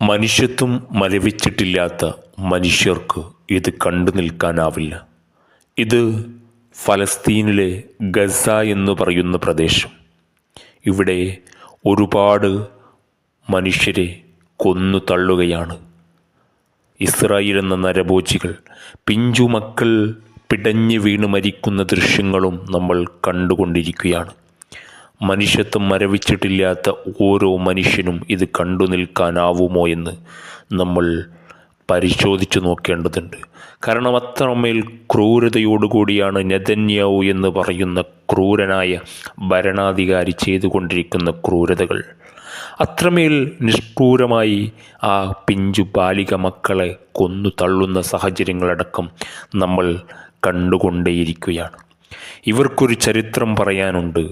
മനുഷ്യത്വം മരവിച്ചിട്ടില്ലാത്ത മനുഷ്യർക്ക് ഇത് കണ്ടു നിൽക്കാനാവില്ല. ഇത് ഫലസ്തീനിലെ ഗസ എന്ന് പറയുന്ന പ്രദേശം. ഇവിടെ ഒരുപാട് മനുഷ്യരെ കൊന്നു തള്ളുകയാണ് ഇസ്രായേൽ എന്ന നരഭോജികൾ. പിഞ്ചുമക്കൾ പിടഞ്ഞു വീണ് മരിക്കുന്ന ദൃശ്യങ്ങളും നമ്മൾ കണ്ടുകൊണ്ടിരിക്കുകയാണ്. മനുഷ്യത്വം മരവിച്ചിട്ടില്ലാത്ത ഓരോ മനുഷ്യനും ഇത് കണ്ടു നിൽക്കാനാവുമോ എന്ന് നമ്മൾ പരിശോധിച്ചു നോക്കേണ്ടതുണ്ട്. കാരണം അത്രമേൽ ക്രൂരതയോടുകൂടിയാണ് നെതന്യാഹു എന്ന് പറയുന്ന ക്രൂരനായ ഭരണാധികാരി ചെയ്തുകൊണ്ടിരിക്കുന്ന ക്രൂരതകൾ. അത്രമേൽ നിഷ്ഠൂരമായി ആ പിഞ്ചു ബാലിക മക്കളെ കൊന്നു തള്ളുന്ന സാഹചര്യങ്ങളടക്കം നമ്മൾ കണ്ടുകൊണ്ടേയിരിക്കുകയാണ്. ഇവർക്കൊരു ചരിത്രം പറയാനുണ്ട്.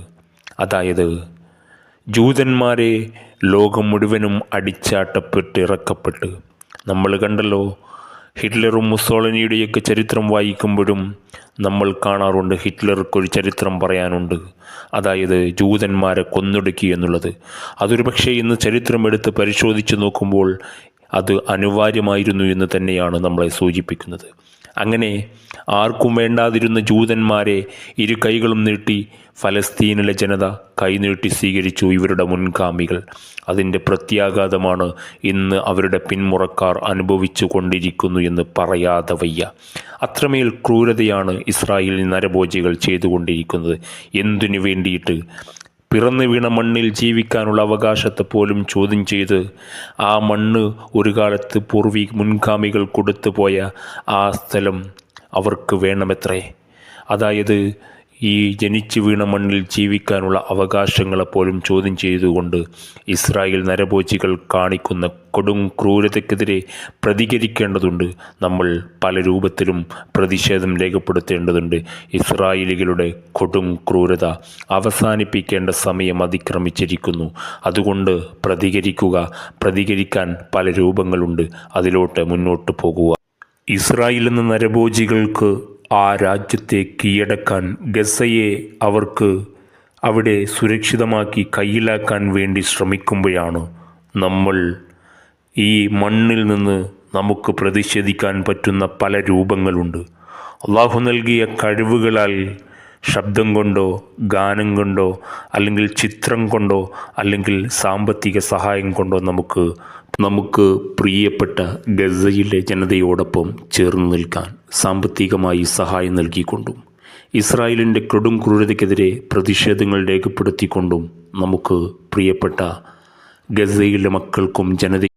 അതായത് ജൂതന്മാരെ ലോകം മുഴുവനും അടിച്ചാട്ടപ്പെട്ട് ഇറക്കപ്പെട്ട് നമ്മൾ കണ്ടല്ലോ. ഹിറ്റ്ലറും മുസോളിനിയുടെയൊക്കെ ചരിത്രം വായിക്കുമ്പോഴും നമ്മൾ കാണാറുണ്ട് ഹിറ്റ്ലർക്കൊരു ചരിത്രം പറയാനുണ്ട്. അതായത് ജൂതന്മാരെ കൊന്നൊടുക്കി എന്നുള്ളത്. അതൊരു പക്ഷേ ഇന്ന് ചരിത്രം എടുത്ത് പരിശോധിച്ച് നോക്കുമ്പോൾ അത് അനിവാര്യമായിരുന്നു എന്ന് തന്നെയാണ് നമ്മളെ സൂചിപ്പിക്കുന്നത്. അങ്ങനെ ആർക്കും വേണ്ടാതിരുന്ന ജൂതന്മാരെ ഇരു കൈകളും നീട്ടി ഫലസ്തീനിലെ ജനത കൈനീട്ടി സ്വീകരിച്ചു ഇവരുടെ മുൻഗാമികൾ. അതിൻ്റെ പ്രത്യാഘാതമാണ് ഇന്ന് അവരുടെ പിന്മുറക്കാർ അനുഭവിച്ചു കൊണ്ടിരിക്കുന്നു എന്ന് പറയാതെ വയ്യ. അത്രമേൽ ക്രൂരതയാണ് ഇസ്രായേൽ നരഭോജികൾ ചെയ്തുകൊണ്ടിരിക്കുന്നത്. എന്തിനു വേണ്ടിയിട്ട്? പിറന്നു വീണ മണ്ണിൽ ജീവിക്കാനുള്ള അവകാശത്തെ പോലും ചോദ്യം ചെയ്ത് ആ മണ്ണ് ഒരു കാലത്ത് മുൻഗാമികൾ കൊടുത്തു പോയ ആ സ്ഥലം അവർക്ക് വേണമത്രേ. അതായത് ഈ ജനിച്ചു വീണ മണ്ണിൽ ജീവിക്കാനുള്ള അവകാശങ്ങളെപ്പോലും ചോദ്യം ചെയ്തുകൊണ്ട് ഇസ്രായേൽ നരഭോജികൾ കാണിക്കുന്ന കൊടും ക്രൂരതയ്ക്കെതിരെ പ്രതികരിക്കേണ്ടതുണ്ട്. നമ്മൾ പല രൂപത്തിലും പ്രതിഷേധം രേഖപ്പെടുത്തേണ്ടതുണ്ട്. ഇസ്രായേലികളുടെ കൊടും ക്രൂരത അവസാനിപ്പിക്കേണ്ട സമയം അതിക്രമിച്ചിരിക്കുന്നു. അതുകൊണ്ട് പ്രതികരിക്കാൻ പല രൂപങ്ങളുണ്ട്. അതിലോട്ട് മുന്നോട്ട് പോകുക. ഇസ്രായേൽ എന്ന നരഭോജികൾക്ക് ആ രാജ്യത്തെ കീഴടക്കാൻ, ഗസയെ അവർക്ക് അവിടെ സുരക്ഷിതമാക്കി കയ്യിലാക്കാൻ വേണ്ടി ശ്രമിക്കുമ്പോഴാണ് നമ്മൾ ഈ മണ്ണിൽ നിന്ന് നമുക്ക് പ്രതിഷേധിക്കാൻ പറ്റുന്ന പല രൂപങ്ങളുണ്ട്. അള്ളാഹു നൽകിയ കഴിവുകളാൽ ശബ്ദം കൊണ്ടോ ഗാനം കൊണ്ടോ അല്ലെങ്കിൽ ചിത്രം കൊണ്ടോ അല്ലെങ്കിൽ സാമ്പത്തിക സഹായം കൊണ്ടോ നമുക്ക് പ്രിയപ്പെട്ട ഗസയിലെ ജനതയോടൊപ്പം ചേർന്ന് നിൽക്കാൻ സാമ്പത്തികമായി സഹായം നൽകിക്കൊണ്ടും ഇസ്രായേലിൻ്റെ കൊടും ക്രൂരതയ്ക്കെതിരെ പ്രതിഷേധങ്ങൾ രേഖപ്പെടുത്തിക്കൊണ്ടും നമുക്ക് പ്രിയപ്പെട്ട ഗസയിലെ മക്കൾക്കും